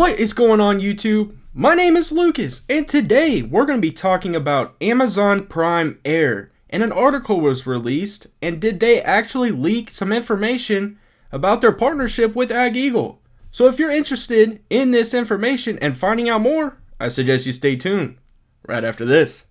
What is going on, YouTube? My name is Lucas, and today we're going to be talking about Amazon Prime Air. And an article was released, and did they actually leak some information about their partnership with AgEagle? So if you're interested in this information and finding out more, I suggest you stay tuned right after this.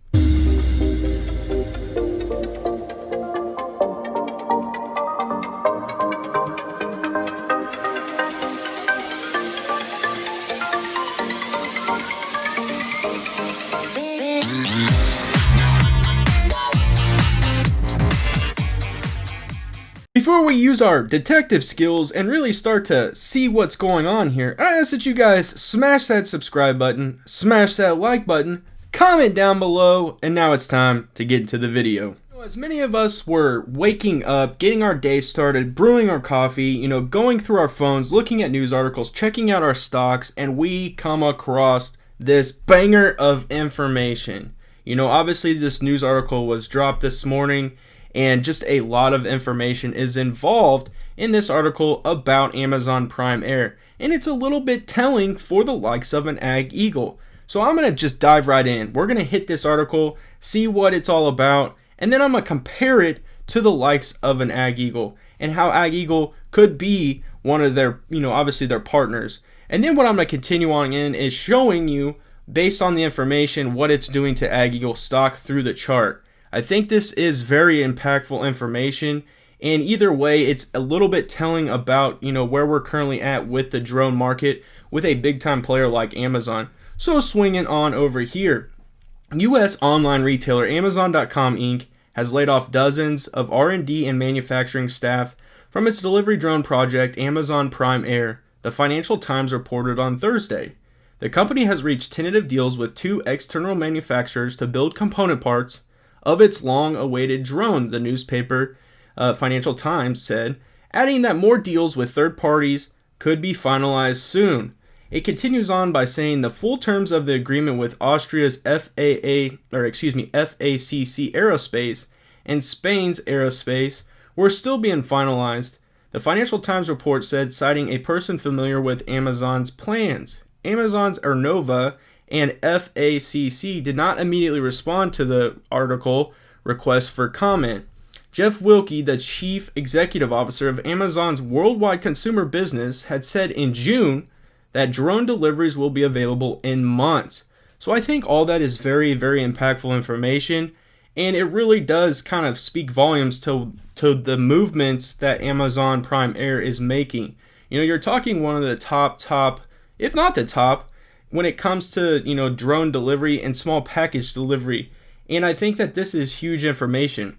Before we use our detective skills and really start to see what's going on here, I ask that you guys smash that subscribe button, smash that like button, comment down below, and now it's time to get into the video. As many of us were waking up, getting our day started, brewing our coffee, going through our phones, looking at news articles, checking out our stocks, and we come across this banger of information. Obviously this news article was dropped this morning, and just a lot of information is involved in this article about Amazon Prime Air. And it's a little bit telling for the likes of an AgEagle. So I'm going to just dive right in. We're going to hit this article, see what it's all about, and then I'm going to compare it to the likes of an AgEagle and how AgEagle could be one of their, obviously their partners. And then what I'm going to continue on in is showing you, based on the information, what it's doing to AgEagle stock through the chart. I think this is very impactful information, and either way it's a little bit telling about where we're currently at with the drone market with a big time player like Amazon. So swinging on over here, US online retailer Amazon.com Inc. has laid off dozens of R&D and manufacturing staff from its delivery drone project Amazon Prime Air, the Financial Times reported on Thursday. The company has reached tentative deals with two external manufacturers to build component parts of its long-awaited drone, the newspaper Financial Times said, adding that more deals with third parties could be finalized soon. It continues on by saying the full terms of the agreement with Austria's FACC Aerospace and Spain's Aerospace were still being finalized. The Financial Times report said, citing a person familiar with Amazon's plans. Amazon's Ernova and FACC did not immediately respond to the article request for comment. Jeff Wilke, the chief executive officer of Amazon's worldwide consumer business, had said in June that drone deliveries will be available in months. So I think all that is very, very impactful information, and it really does kind of speak volumes to the movements that Amazon Prime Air is making. You're talking one of the top, if not the top, when it comes to drone delivery and small package delivery. And I think that this is huge information.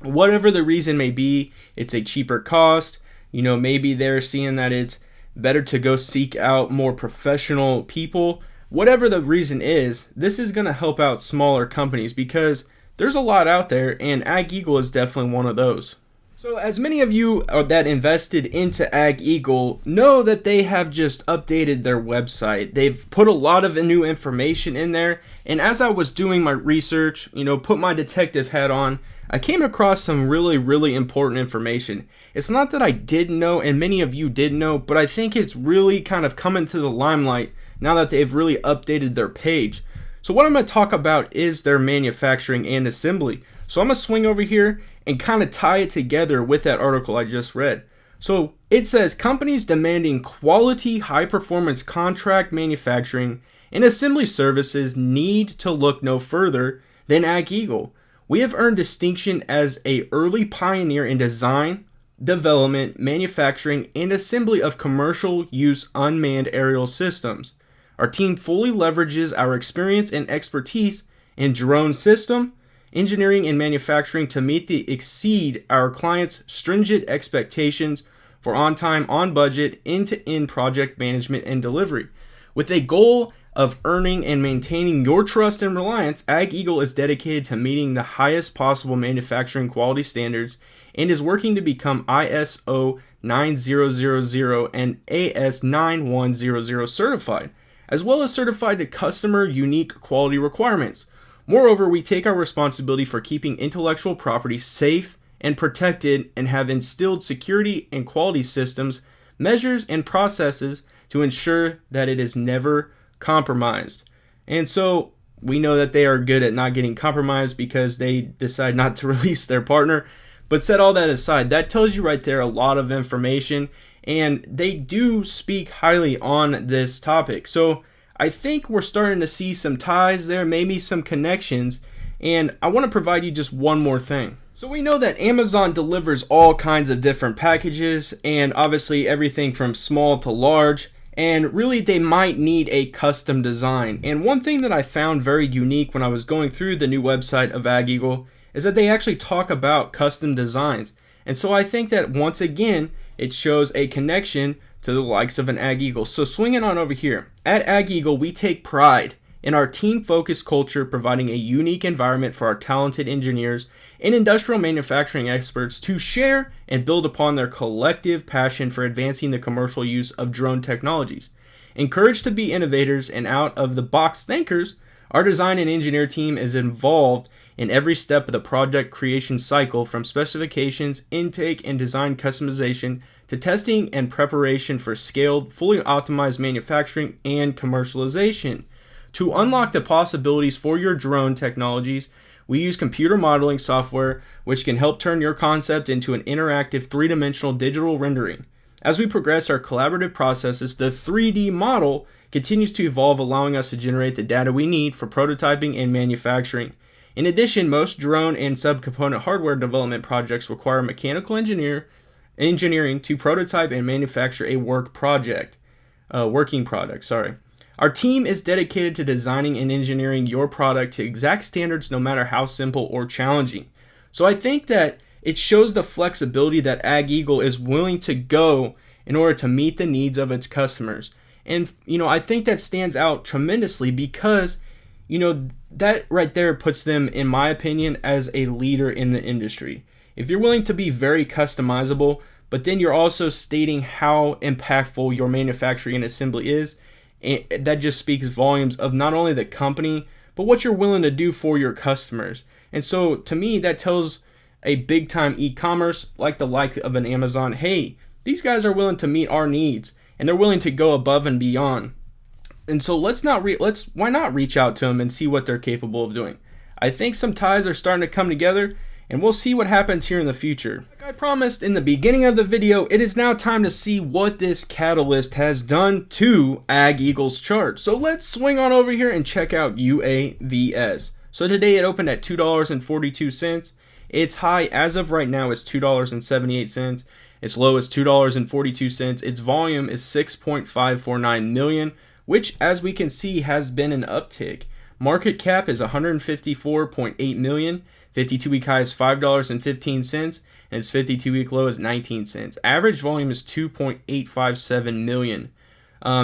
Whatever the reason may be, it's a cheaper cost. Maybe they're seeing that it's better to go seek out more professional people. Whatever the reason is, this is going to help out smaller companies because there's a lot out there, and AgEagle is definitely one of those. So as many of you that invested into AgEagle know that they have just updated their website. They've put a lot of new information in there, and as I was doing my research, put my detective hat on, I came across some really, really important information. It's not that I didn't know, and many of you did know, but I think it's really kind of come into the limelight now that they've really updated their page. So what I'm going to talk about is their manufacturing and assembly. So I'm going to swing over here and kind of tie it together with that article I just read. So it says companies demanding quality, high-performance contract manufacturing and assembly services need to look no further than AgEagle. We have earned distinction as an early pioneer in design, development, manufacturing, and assembly of commercial use unmanned aerial systems. Our team fully leverages our experience and expertise in drone system, engineering, and manufacturing to exceed our clients' stringent expectations for on-time, on-budget, end-to-end project management and delivery. With a goal of earning and maintaining your trust and reliance, AgEagle is dedicated to meeting the highest possible manufacturing quality standards and is working to become ISO 9000 and AS 9100 certified, as well as certified to customer unique quality requirements. Moreover, we take our responsibility for keeping intellectual property safe and protected and have instilled security and quality systems, measures, and processes to ensure that it is never compromised. And so we know that they are good at not getting compromised because they decide not to release their partner. But set all that aside, that tells you right there a lot of information, and they do speak highly on this topic. So I think we're starting to see some ties there, maybe some connections, and I want to provide you just one more thing. So we know that Amazon delivers all kinds of different packages, and obviously everything from small to large, and really they might need a custom design. And one thing that I found very unique when I was going through the new website of AgEagle is that they actually talk about custom designs. And so I think that once again, it shows a connection to the likes of an AgEagle. So swinging on over here, at AgEagle, we take pride in our team-focused culture, providing a unique environment for our talented engineers and industrial manufacturing experts to share and build upon their collective passion for advancing the commercial use of drone technologies. Encouraged to be innovators and out-of-the-box thinkers, our design and engineer team is involved in every step of the project creation cycle, from specifications, intake, and design customization to testing and preparation for scaled, fully optimized manufacturing and commercialization. To unlock the possibilities for your drone technologies, we use computer modeling software, which can help turn your concept into an interactive three-dimensional digital rendering. As we progress our collaborative processes, the 3D model continues to evolve, allowing us to generate the data we need for prototyping and manufacturing. In addition, most drone and subcomponent hardware development projects require mechanical engineering to prototype and manufacture a working product. Our team is dedicated to designing and engineering your product to exact standards, no matter how simple or challenging. So I think that it shows the flexibility that AgEagle is willing to go in order to meet the needs of its customers. And, I think that stands out tremendously because, that right there puts them, in my opinion, as a leader in the industry. If you're willing to be very customizable, but then you're also stating how impactful your manufacturing and assembly is, that just speaks volumes of not only the company, but what you're willing to do for your customers. And so to me, that tells a big time e-commerce like of an Amazon, hey, these guys are willing to meet our needs and they're willing to go above and beyond. And so why not reach out to them and see what they're capable of doing? I think some ties are starting to come together, and we'll see what happens here in the future. Like I promised in the beginning of the video, it is now time to see what this catalyst has done to AgEagle's chart. So let's swing on over here and check out UAVS. So today it opened at $2.42. Its high as of right now is $2.78. Its low is $2.42. Its volume is 6.549 million, which as we can see has been an uptick. Market cap is 154.8 million. 52-week high is $5.15, and its 52-week low is 19 cents. Average volume is 2.857 million.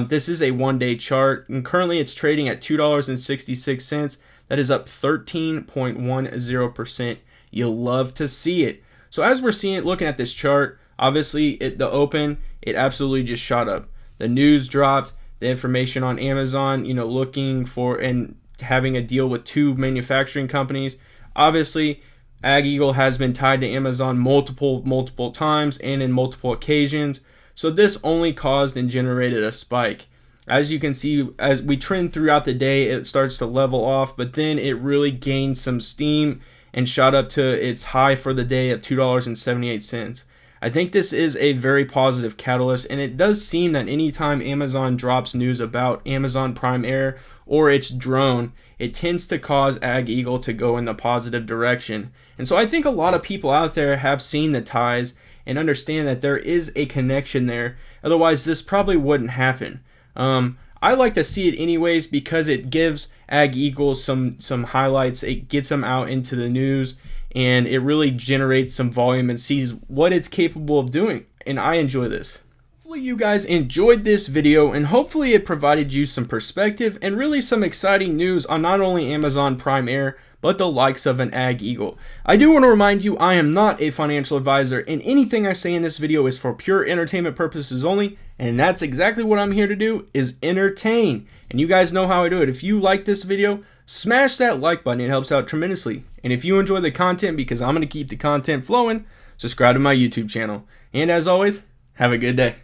This is a one-day chart, and currently it's trading at $2.66. That is up 13.10%. You'll love to see it. So as we're looking at this chart, obviously the open, it absolutely just shot up. The news dropped, the information on Amazon, looking for and having a deal with two manufacturing companies. Obviously, AgEagle has been tied to Amazon multiple times and in multiple occasions. So this only caused and generated a spike. As you can see, as we trend throughout the day, it starts to level off, but then it really gained some steam and shot up to its high for the day of $2.78. I think this is a very positive catalyst, and it does seem that anytime Amazon drops news about Amazon Prime Air or its drone, it tends to cause AgEagle to go in the positive direction. And so I think a lot of people out there have seen the ties and understand that there is a connection there. Otherwise, this probably wouldn't happen. I like to see it anyways because it gives AgEagle some highlights. It gets them out into the news, and it really generates some volume and sees what it's capable of doing. And I enjoy this. Hopefully you guys enjoyed this video, and hopefully it provided you some perspective and really some exciting news on not only Amazon Prime Air, but the likes of an AgEagle. I do want to remind you, I am not a financial advisor, and anything I say in this video is for pure entertainment purposes only, and that's exactly what I'm here to do, is entertain. And you guys know how I do it. If you like this video, smash that like button. It helps out tremendously. And if you enjoy the content, because I'm going to keep the content flowing, subscribe to my YouTube channel. And as always, have a good day.